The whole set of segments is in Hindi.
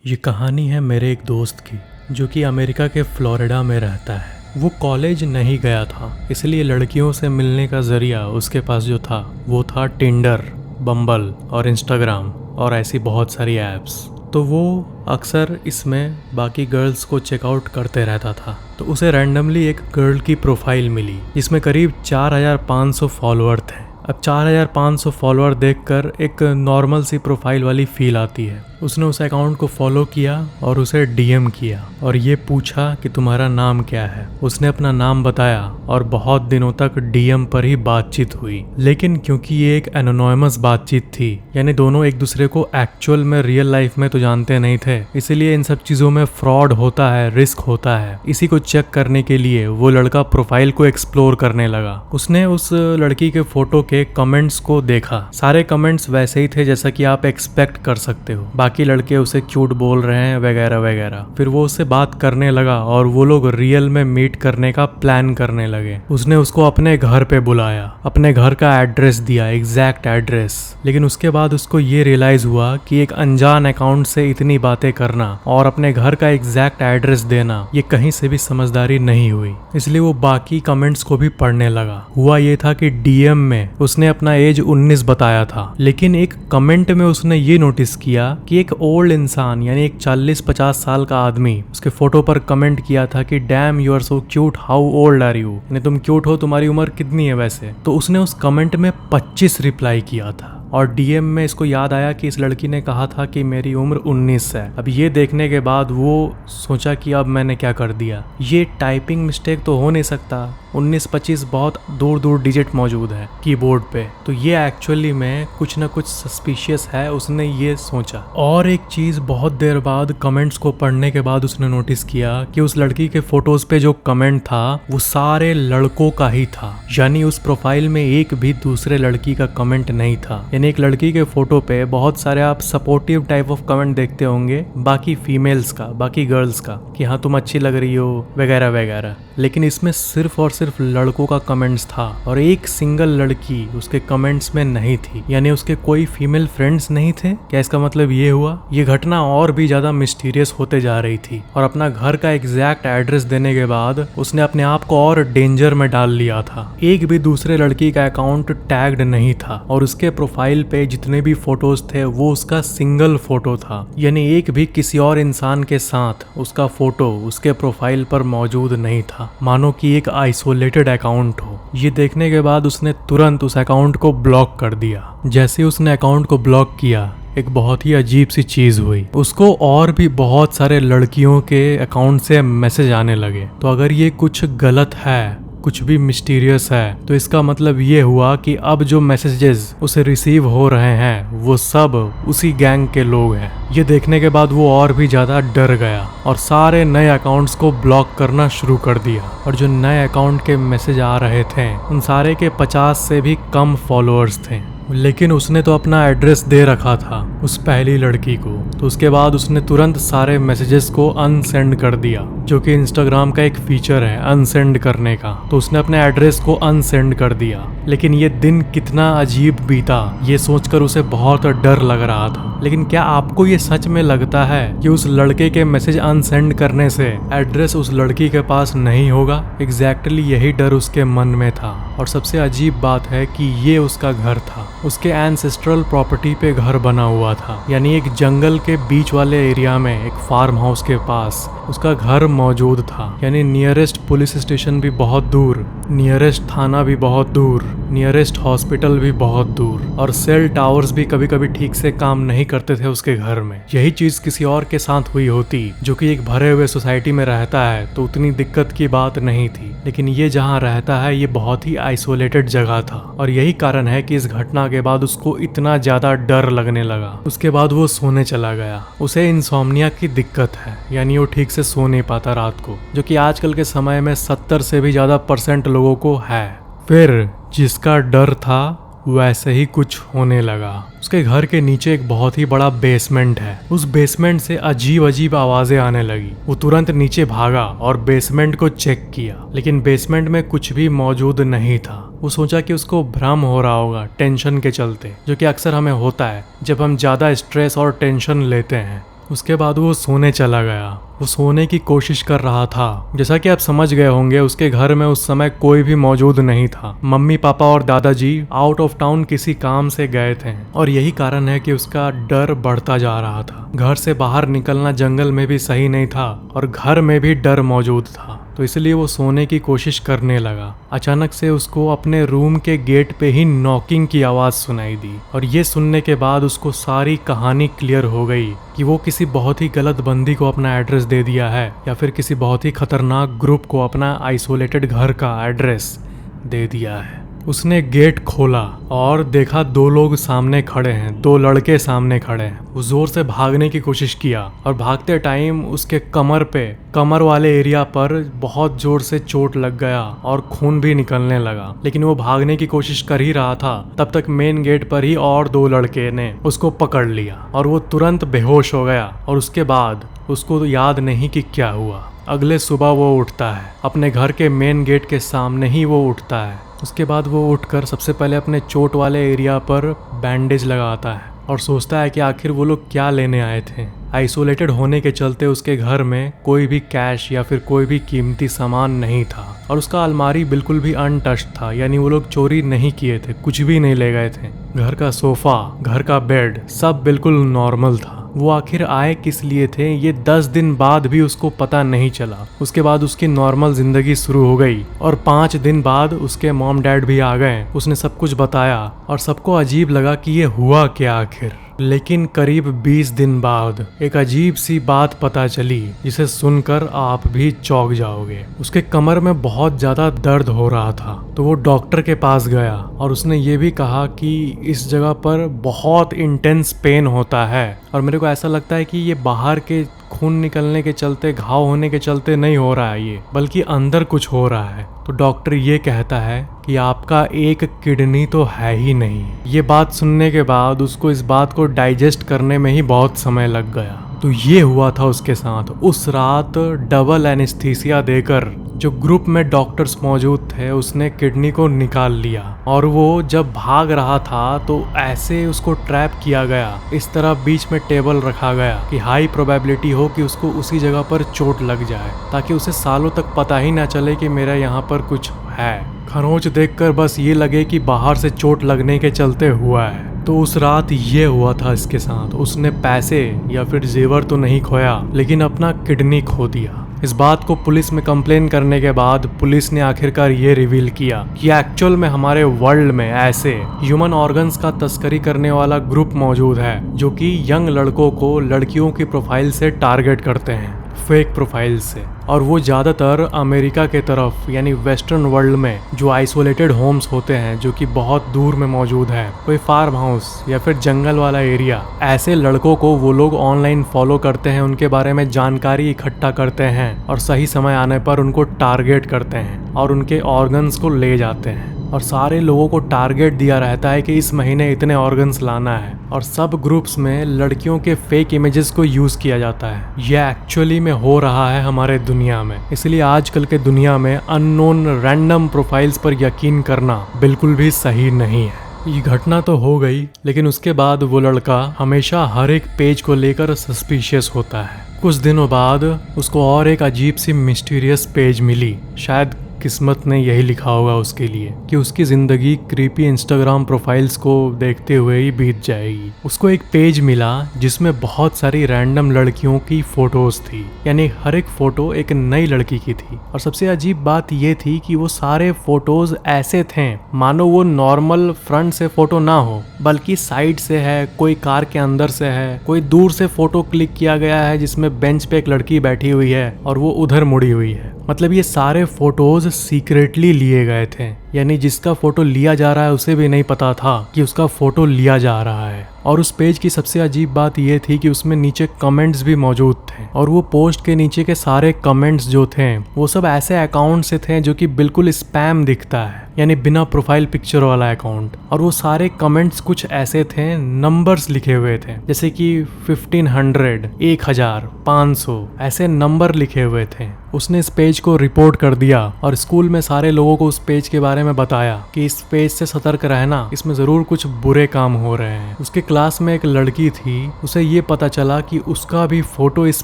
ये कहानी है मेरे एक दोस्त की जो कि अमेरिका के फ्लोरिडा में रहता है। वो कॉलेज नहीं गया था, इसलिए लड़कियों से मिलने का जरिया उसके पास जो था वो था टिंडर, बम्बल और इंस्टाग्राम और ऐसी बहुत सारी ऐप्स। तो वो अक्सर इसमें बाकी गर्ल्स को चेकआउट करते रहता था। तो उसे रैंडमली एक गर्ल की प्रोफाइल मिली जिसमें करीब 4500 फॉलोअर थे। अब 4500 फॉलोअर देखकर एक नॉर्मल सी प्रोफाइल वाली फील आती है। उसने उस अकाउंट को फॉलो किया और उसे डीएम किया और ये पूछा कि तुम्हारा नाम क्या है। उसने अपना नाम बताया और बहुत दिनों तक डीएम पर ही बातचीत हुई। लेकिन क्योंकि ये एक एनोनिमस बातचीत थी, यानी दोनों एक दूसरे को एक्चुअल में रियल लाइफ में तो जानते नहीं थे, इसीलिए इन सब चीजों में फ्रॉड होता है, रिस्क होता है। इसी को चेक करने के लिए वो लड़का प्रोफाइल को एक्सप्लोर करने लगा। उसने उस लड़की के फोटो के कमेंट्स को देखा। सारे कमेंट्स वैसे ही थे जैसा कि आप एक्सपेक्ट कर सकते हो। बाकी लड़के उसे क्यूट बोल रहे हैं वगैरह वगैरह। फिर वो उससे बात करने लगा और वो लोग रियल में मीट करने का प्लान करने लगे। उसने उसको अपने घर पे बुलाया, अपने घर का एड्रेस दिया, एग्जैक्ट एड्रेस। लेकिन उसके बाद उसको ये रियलाइज हुआ कि एक अनजान अकाउंट से इतनी बातें करना और अपने घर का एग्जैक्ट एड्रेस देना, ये कहीं से भी समझदारी नहीं हुई। इसलिए वो बाकी कमेंट्स को भी पढ़ने लगा। हुआ ये था कि डीएम में उसने अपना एज 19 बताया था, लेकिन एक कमेंट में उसने ये नोटिस किया कि एक ओल्ड इंसान यानी एक 40-50 साल का आदमी उसके फोटो पर कमेंट किया था कि damn you are so cute, how old are you, यानी तुम क्यूट हो, तुम्हारी उम्र कितनी है वैसे। तो उसने उस कमेंट में 25 रिप्लाई किया था और डीएम में इसको याद आया कि इस लड़की ने कहा था कि मेरी उम्र 19 है। अब ये देखने के बाद वो सोचा कि अब मैंने क्या कर दिया, ये टाइपिंग मिस्टेक तो हो नहीं सकता। 19-25 बहुत दूर दूर डिजिट मौजूद है कीबोर्ड पे, तो ये एक्चुअली में कुछ ना कुछ सस्पिशियस है, उसने ये सोचा। और एक चीज बहुत देर बाद कमेंट्स को पढ़ने के बाद उसने नोटिस किया कि उस लड़की के फोटोज पे जो कमेंट था वो सारे लड़कों का ही था, यानी उस प्रोफाइल में एक भी दूसरे लड़की का कमेंट नहीं था। यानी एक लड़की के फोटो पे बहुत सारे आप सपोर्टिव टाइप ऑफ कमेंट देखते होंगे बाकी फीमेल्स का, बाकी गर्ल्स का, कि हाँ तुम अच्छी लग रही हो वगैरह वगैरह, लेकिन इसमें सिर्फ और सिर्फ लड़कों का कमेंट्स था और एक सिंगल लड़की उसके कमेंट्स में नहीं थी, यानी उसके कोई फीमेल फ्रेंड्स नहीं थे। क्या इसका मतलब ये हुआ? ये घटना और भी ज्यादा मिस्टीरियस होते जा रही थी और अपना घर का एग्जैक्ट एड्रेस देने के बाद उसने अपने आप को और डेंजर में डाल लिया था। एक भी दूसरे लड़की का अकाउंट टैग्ड नहीं था और उसके प्रोफाइल पे जितने भी फोटोज थे वो उसका सिंगल फोटो था, यानी एक भी किसी और इंसान के साथ उसका फोटो उसके प्रोफाइल पर मौजूद नहीं था, मानो कि एक आइसोलेटेड अकाउंट हो। ये देखने के बाद उसने तुरंत उस अकाउंट को ब्लॉक कर दिया। जैसे उसने अकाउंट को ब्लॉक किया, एक बहुत ही अजीब सी चीज हुई। उसको और भी बहुत सारे लड़कियों के अकाउंट से मैसेज आने लगे। तो अगर ये कुछ गलत है, कुछ भी मिस्टीरियस है, तो इसका मतलब ये हुआ कि अब जो मैसेजेस उसे रिसीव हो रहे हैं वो सब उसी गैंग के लोग हैं। ये देखने के बाद वो और भी ज्यादा डर गया और सारे नए अकाउंट्स को ब्लॉक करना शुरू कर दिया। और जो नए अकाउंट के मैसेज आ रहे थे उन सारे के 50 से भी कम फॉलोअर्स थे, लेकिन उसने तो अपना एड्रेस दे रखा था उस पहली लड़की को। तो उसके बाद उसने तुरंत सारे मैसेजेस को अनसेंड कर दिया, जो कि इंस्टाग्राम का एक फीचर है अनसेंड करने का। तो उसने अपने एड्रेस को अनसेंड कर दिया। लेकिन ये दिन कितना अजीब बीता ये सोचकर उसे बहुत डर लग रहा था। लेकिन क्या आपको ये सच में लगता है कि उस लड़के के मैसेज अनसेंड करने से एड्रेस उस लड़की के पास नहीं होगा? एग्जैक्टली यही डर उसके मन में था। और सबसे अजीब बात है कि ये उसका घर था, उसके एंसेस्ट्रल प्रॉपर्टी पे घर बना हुआ था, यानी एक जंगल के बीच वाले एरिया में एक फार्म हाउस के पास उसका घर मौजूद था। यानी नियरेस्ट पुलिस स्टेशन भी बहुत दूर, नियरेस्ट थाना भी बहुत दूर, नियरेस्ट हॉस्पिटल भी बहुत दूर, और सेल टावर्स भी कभी कभी ठीक से काम नहीं करते थे उसके घर में। यही चीज किसी और के साथ हुई होती जो कि एक भरे हुए सोसाइटी में रहता है तो उतनी दिक्कत की बात नहीं थी, लेकिन ये जहाँ रहता है ये बहुत ही आइसोलेटेड जगह था। और यही कारण है कि इस घटना के बाद उसको इतना ज्यादा डर लगने लगा। उसके बाद वो सोने चला गया। उसे इंसोम्निया की दिक्कत है, यानी वो ठीक से सो नहीं पाता रात को, जो कि आजकल के समय में 70 से भी ज्यादा % लोगों को है। फिर जिसका डर था वैसे ही कुछ होने लगा। उसके घर के नीचे एक बहुत ही बड़ा बेसमेंट है। उस बेसमेंट से अजीब अजीब आवाजें आने लगी। वो तुरंत नीचे भागा और बेसमेंट को चेक किया, लेकिन बेसमेंट में कुछ भी मौजूद नहीं था। वो सोचा कि उसको भ्रम हो रहा होगा टेंशन के चलते, जो कि अक्सर हमें होता है जब हम ज्यादा स्ट्रेस और टेंशन लेते हैं। उसके बाद वो सोने चला गया। वो सोने की कोशिश कर रहा था। जैसा कि आप समझ गए होंगे, उसके घर में उस समय कोई भी मौजूद नहीं था। मम्मी पापा और दादाजी आउट ऑफ टाउन किसी काम से गए थे और यही कारण है कि उसका डर बढ़ता जा रहा था। घर से बाहर निकलना जंगल में भी सही नहीं था और घर में भी डर मौजूद था, तो इसलिए वो सोने की कोशिश करने लगा। अचानक से उसको अपने रूम के गेट पे ही नॉकिंग की आवाज़ सुनाई दी और ये सुनने के बाद उसको सारी कहानी क्लियर हो गई कि वो किसी बहुत ही गलत बंदी को अपना एड्रेस दे दिया है या फिर किसी बहुत ही खतरनाक ग्रुप को अपना आइसोलेटेड घर का एड्रेस दे दिया है। उसने गेट खोला और देखा 2 लोग सामने खड़े हैं, 2 लड़के सामने खड़े हैं। वो जोर से भागने की कोशिश किया और भागते टाइम उसके कमर वाले एरिया पर बहुत जोर से चोट लग गया और खून भी निकलने लगा। लेकिन वो भागने की कोशिश कर ही रहा था, तब तक मेन गेट पर ही और 2 लड़के ने उसको पकड़ लिया और वो तुरंत बेहोश हो गया। और उसके बाद उसको याद नहीं कि क्या हुआ। अगले सुबह वो उठता है, अपने घर के मेन गेट के सामने ही वो उठता है। उसके बाद वो उठकर सबसे पहले अपने चोट वाले एरिया पर बैंडेज लगाता है और सोचता है कि आखिर वो लोग क्या लेने आए थे। आइसोलेटेड होने के चलते उसके घर में कोई भी कैश या फिर कोई भी कीमती सामान नहीं था और उसका अलमारी बिल्कुल भी अनटच्ड था, यानी वो लोग चोरी नहीं किए थे, कुछ भी नहीं ले गए थे। घर का सोफा, घर का बेड सब बिल्कुल नॉर्मल था। वो आखिर आए किस लिए थे ये 10 दिन बाद भी उसको पता नहीं चला। उसके बाद उसकी नॉर्मल जिंदगी शुरू हो गई और 5 दिन बाद उसके मॉम डैड भी आ गए। उसने सब कुछ बताया और सबको अजीब लगा कि ये हुआ क्या आखिर। लेकिन करीब 20 दिन बाद एक अजीब सी बात पता चली जिसे सुनकर आप भी चौंक जाओगे। उसके कमर में बहुत ज्यादा दर्द हो रहा था, तो वो डॉक्टर के पास गया और उसने ये भी कहा कि इस जगह पर बहुत इंटेंस पेन होता है और मेरे को ऐसा लगता है कि ये बाहर के खून निकलने के चलते, घाव होने के चलते नहीं हो रहा है ये, बल्कि अंदर कुछ हो रहा है। तो डॉक्टर ये कहता है कि आपका एक किडनी तो है ही नहीं। ये बात सुनने के बाद उसको इस बात को डाइजेस्ट करने में ही बहुत समय लग गया। तो ये हुआ था उसके साथ। उस रात डबल एनेस्थीसिया देकर जो ग्रुप में डॉक्टर्स मौजूद थे उसने किडनी को निकाल लिया और वो जब भाग रहा था तो ऐसे उसको ट्रैप किया गया, इस तरह बीच में टेबल रखा गया कि हाई प्रोबेबिलिटी हो कि उसको उसी जगह पर चोट लग जाए, ताकि उसे सालों तक पता ही ना चले कि मेरा यहाँ पर कुछ है। खरोंच देखकर बस ये लगे कि बाहर से चोट लगने के चलते हुआ है। तो उस रात ये हुआ था इसके साथ। उसने पैसे या फिर जेवर तो नहीं खोया, लेकिन अपना किडनी खो दिया। इस बात को पुलिस में कंप्लेन करने के बाद पुलिस ने आखिरकार ये रिवील किया कि एक्चुअल में हमारे वर्ल्ड में ऐसे ह्यूमन ऑर्गन्स का तस्करी करने वाला ग्रुप मौजूद है जो कि यंग लड़कों को लड़कियों की प्रोफाइल से टारगेट करते हैं, फेक प्रोफाइल से। और वो ज़्यादातर अमेरिका के तरफ यानी वेस्टर्न वर्ल्ड में जो आइसोलेटेड होम्स होते हैं जो कि बहुत दूर में मौजूद है, कोई फार्म हाउस या फिर जंगल वाला एरिया, ऐसे लड़कों को वो लोग ऑनलाइन फॉलो करते हैं, उनके बारे में जानकारी इकट्ठा करते हैं और सही समय आने पर उनको टारगेट करते हैं और उनके ऑर्गन्स को ले जाते हैं। और सारे लोगों को टारगेट दिया रहता है कि इस महीने इतने ऑर्गन्स लाना है और सब ग्रुप्स में लड़कियों के फेक इमेजेस को यूज किया जाता है। यह एक्चुअली में हो रहा है हमारे दुनिया में, इसलिए आजकल के दुनिया में अननोन रैंडम प्रोफाइल्स पर यकीन करना बिल्कुल भी सही नहीं है। ये घटना तो हो गई, लेकिन उसके बाद वो लड़का हमेशा हर एक पेज को लेकर सस्पिशियस होता है। कुछ दिनों बाद उसको और एक अजीब सी मिस्टीरियस पेज मिली। शायद किस्मत ने यही लिखा होगा उसके लिए कि उसकी जिंदगी क्रीपी इंस्टाग्राम प्रोफाइल्स को देखते हुए ही बीत जाएगी। उसको एक पेज मिला जिसमें बहुत सारी रैंडम लड़कियों की फोटोज थी, यानी हर एक फोटो एक नई लड़की की थी। और सबसे अजीब बात ये थी कि वो सारे फोटोज ऐसे थे मानो वो नॉर्मल फ्रंट से फोटो ना हो, बल्कि साइड से है, कोई कार के अंदर से है, कोई दूर से फोटो क्लिक किया गया है जिसमें बेंच पे एक लड़की बैठी हुई है और वो उधर मुड़ी हुई है। मतलब ये सारे फोटोज सीक्रेटली लिए गए थे, यानी जिसका फोटो लिया जा रहा है उसे भी नहीं पता था कि उसका फोटो लिया जा रहा है। और उस पेज की सबसे अजीब बात यह थी कि उसमें नीचे कमेंट्स भी मौजूद थे और वो पोस्ट के नीचे के सारे कमेंट्स जो थे वो सब ऐसे अकाउंट से थे जो कि बिल्कुल स्पैम दिखता है, यानी बिना प्रोफाइल पिक्चर वाला अकाउंट। और वो सारे कमेंट्स कुछ ऐसे थे, नंबर्स लिखे हुए थे, जैसे कि 1500, 1000, 500 ऐसे नंबर लिखे हुए थे। उसने इस पेज को रिपोर्ट कर दिया और स्कूल में सारे लोगों को उस पेज के बारे बारे में बताया कि इस पेज से सतर्क रहना, इसमें जरूर कुछ बुरे काम हो रहे हैं। उसके क्लास में एक लड़की थी, उसे ये पता चला कि उसका भी फोटो इस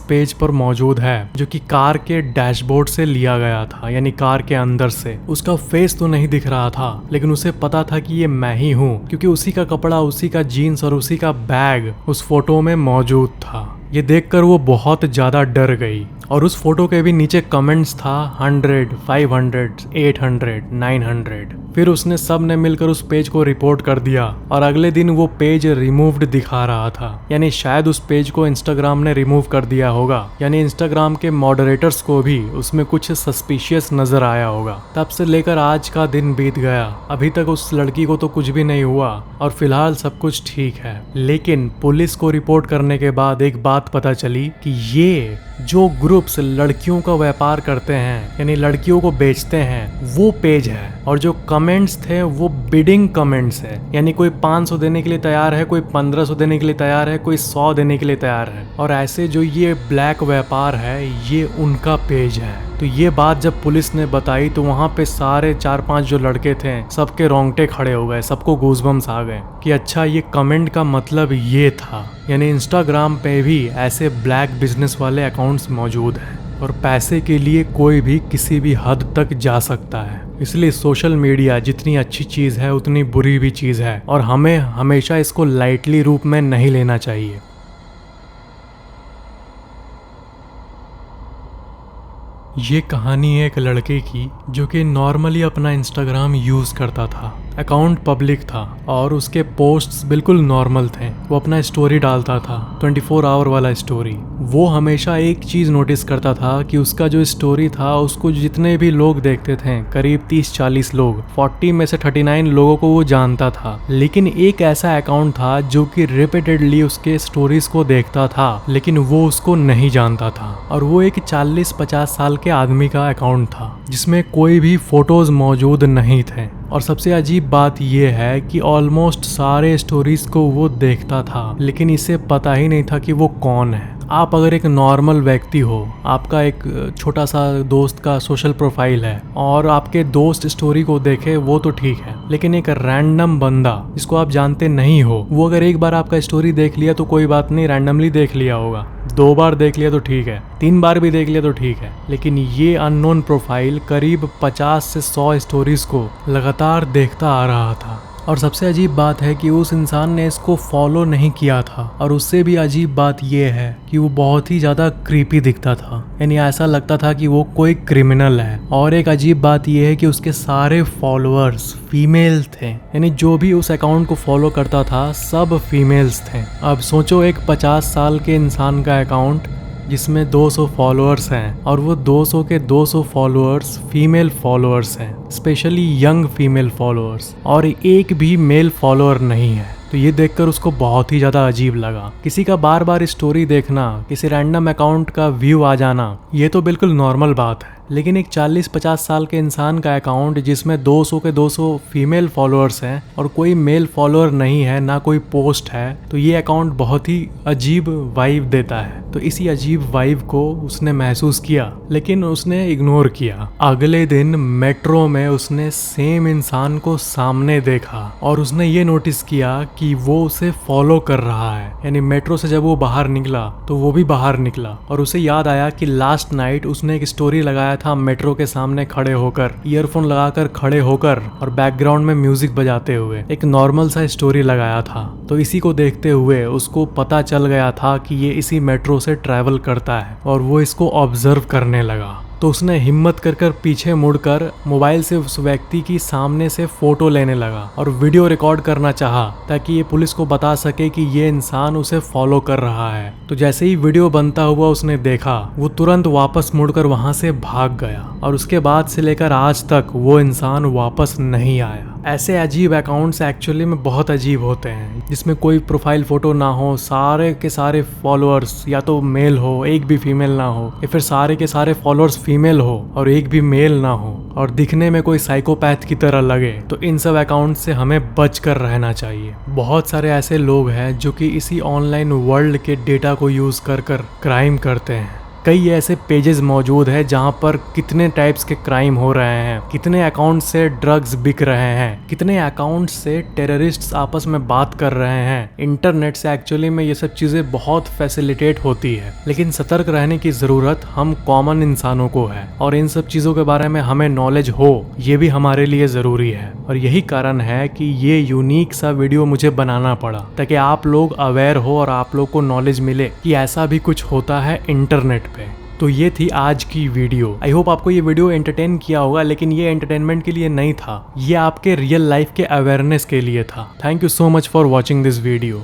पेज पर मौजूद है, जो कि कार के डैशबोर्ड से लिया गया था, यानी कार के अंदर से। उसका फेस तो नहीं दिख रहा था, लेकिन उसे पता था कि ये मैं ही हूँ, क्योंकि उसी का कपड़ा, उसी का जीन्स और उसी का बैग उस फोटो में मौजूद था। ये देखकर वो बहुत ज्यादा डर गई और उस फोटो के भी नीचे कमेंट्स था 100, 500, 800, 900। फिर उसने सब ने मिलकर उस पेज को रिपोर्ट कर दिया और अगले दिन वो पेज रिमूव्ड दिखा रहा था, यानी शायद उस पेज को इंस्टाग्राम ने रिमूव कर दिया होगा, यानी इंस्टाग्राम के मॉडरेटर्स को भी उसमें कुछ सस्पिशियस नजर आया होगा। तब से लेकर आज का दिन बीत गया, अभी तक उस लड़की को तो कुछ भी नहीं हुआ और फिलहाल सब कुछ ठीक है। लेकिन पुलिस को रिपोर्ट करने के बाद एक बात पता चली कि ये जो ग्रुप्स लड़कियों का व्यापार करते हैं, यानी लड़कियों को बेचते हैं, वो पेज है। और जो कमेंट्स थे वो बिडिंग कमेंट्स है, यानी कोई 500 देने के लिए तैयार है, कोई 1500 देने के लिए तैयार है, कोई 100 देने के लिए तैयार है। और ऐसे जो ये ब्लैक व्यापार है, ये उनका पेज है। तो ये बात जब पुलिस ने बताई तो वहाँ पे सारे 4-5 जो लड़के थे, सबके रोंगटे खड़े हो गए, सबको गूज़बम्स आ गए कि अच्छा ये कमेंट का मतलब ये था। यानी इंस्टाग्राम पे भी ऐसे ब्लैक बिजनेस वाले अकाउंट्स मौजूद हैं और पैसे के लिए कोई भी किसी भी हद तक जा सकता है। इसलिए सोशल मीडिया जितनी अच्छी चीज़ है उतनी बुरी भी चीज़ है और हमें हमेशा इसको लाइटली रूप में नहीं लेना चाहिए। ये कहानी है एक लड़के की जो कि नॉर्मली अपना इंस्टाग्राम यूज़ करता था। अकाउंट पब्लिक था और उसके पोस्ट्स बिल्कुल नॉर्मल थे। वो अपना स्टोरी डालता था, 24 आवर वाला स्टोरी। वो हमेशा एक चीज़ नोटिस करता था कि उसका जो स्टोरी था उसको जितने भी लोग देखते थे, करीब 30-40 लोग, 40 में से 39 लोगों को वो जानता था। लेकिन एक ऐसा अकाउंट था जो कि रिपीटेडली उसके स्टोरीज को देखता था, लेकिन वो उसको नहीं जानता था। और वो एक 40-50 साल के आदमी का अकाउंट था जिसमें कोई भी फोटोज मौजूद नहीं थे। और सबसे अजीब बात यह है कि ऑलमोस्ट सारे स्टोरीज को वो देखता था, लेकिन इसे पता ही नहीं था कि वो कौन है। आप अगर एक नॉर्मल व्यक्ति हो, आपका एक छोटा सा दोस्त का सोशल प्रोफाइल है और आपके दोस्त स्टोरी को देखे, वो तो ठीक है। लेकिन एक रैंडम बंदा जिसको आप जानते नहीं हो, वो अगर एक बार आपका स्टोरी देख लिया तो कोई बात नहीं, रैंडमली देख लिया होगा, 2 बार देख लिया तो ठीक है, 3 बार भी देख लिया तो ठीक है। लेकिन ये अननोन प्रोफाइल करीब 50 से 100 स्टोरीज को लगातार देखता आ रहा था। और सबसे अजीब बात है कि उस इंसान ने इसको फॉलो नहीं किया था। और उससे भी अजीब बात यह है कि वो बहुत ही ज़्यादा क्रीपी दिखता था, यानी ऐसा लगता था कि वो कोई क्रिमिनल है। और एक अजीब बात यह है कि उसके सारे फॉलोअर्स फीमेल थे, यानी जो भी उस अकाउंट को फॉलो करता था सब फीमेल्स थे। अब सोचो, एक 50 साल के इंसान का अकाउंट जिसमें 200 फॉलोअर्स हैं और वो 200 के 200 फॉलोअर्स फीमेल फॉलोअर्स हैं, स्पेशली यंग फीमेल फॉलोअर्स, और एक भी मेल फॉलोअर नहीं है। तो ये देखकर उसको बहुत ही ज़्यादा अजीब लगा। किसी का बार बार स्टोरी देखना, किसी रैंडम अकाउंट का व्यू आ जाना, ये तो बिल्कुल नॉर्मल बात है। लेकिन एक 40-50 साल के इंसान का अकाउंट जिसमें 200 के 200 फीमेल फॉलोअर्स हैं और कोई मेल फॉलोअर नहीं है, ना कोई पोस्ट है, तो ये अकाउंट बहुत ही अजीब वाइब देता है। तो इसी अजीब वाइब को उसने महसूस किया, लेकिन उसने इग्नोर किया। अगले दिन मेट्रो में उसने सेम इंसान को सामने देखा और उसने ये नोटिस किया कि वो उसे फॉलो कर रहा है। यानी मेट्रो से जब वो बाहर निकला तो वो भी बाहर निकला और उसे याद आया कि लास्ट नाइट उसने एक स्टोरी लगाया था मेट्रो के सामने खड़े होकर, ईयरफोन लगाकर खड़े होकर और बैकग्राउंड में म्यूजिक बजाते हुए एक नॉर्मल सा स्टोरी लगाया था। तो इसी को देखते हुए उसको पता चल गया था कि ये इसी मेट्रो से ट्रैवल करता है और वो इसको ऑब्जर्व करने लगा। तो उसने हिम्मत कर पीछे मुड़कर मोबाइल से उस व्यक्ति की सामने से फोटो लेने लगा और वीडियो रिकॉर्ड करना चाहा ताकि ये पुलिस को बता सके कि ये इंसान उसे फॉलो कर रहा है। तो जैसे ही वीडियो बनता हुआ उसने देखा, वो तुरंत वापस मुड़कर वहां से भाग गया और उसके बाद से लेकर आज तक वो इंसान वापस नहीं आया। ऐसे अजीब अकाउंट्स एक्चुअली में बहुत अजीब होते हैं, जिसमें कोई प्रोफाइल फोटो ना हो, सारे के सारे फॉलोअर्स या तो मेल हो, एक भी फीमेल ना हो, या फिर सारे के सारे फॉलोअर्स फीमेल हो और एक भी मेल ना हो और दिखने में कोई साइकोपैथ की तरह लगे। तो इन सब अकाउंट से हमें बच कर रहना चाहिए। बहुत सारे ऐसे लोग हैं जो कि इसी ऑनलाइन वर्ल्ड के डेटा को यूज कर क्राइम करते हैं। कई ऐसे पेजेस मौजूद है जहाँ पर कितने टाइप्स के क्राइम हो रहे हैं, कितने अकाउंट से ड्रग्स बिक रहे हैं, कितने अकाउंट से टेररिस्ट्स आपस में बात कर रहे हैं। इंटरनेट से एक्चुअली में ये सब चीजें बहुत फैसिलिटेट होती है, लेकिन सतर्क रहने की जरूरत हम कॉमन इंसानों को है और इन सब चीजों के बारे में हमें नॉलेज हो ये भी हमारे लिए जरूरी है। और यही कारण है कि ये यूनिक सा वीडियो मुझे बनाना पड़ा ताकि आप लोग अवेयर हो और आप लोग को नॉलेज मिले कि ऐसा भी कुछ होता है इंटरनेट पे। तो ये थी आज की वीडियो। आई होप आपको ये वीडियो एंटरटेन किया होगा, लेकिन ये एंटरटेनमेंट के लिए नहीं था, ये आपके रियल लाइफ के अवेयरनेस के लिए था। Thank you so much for watching this video.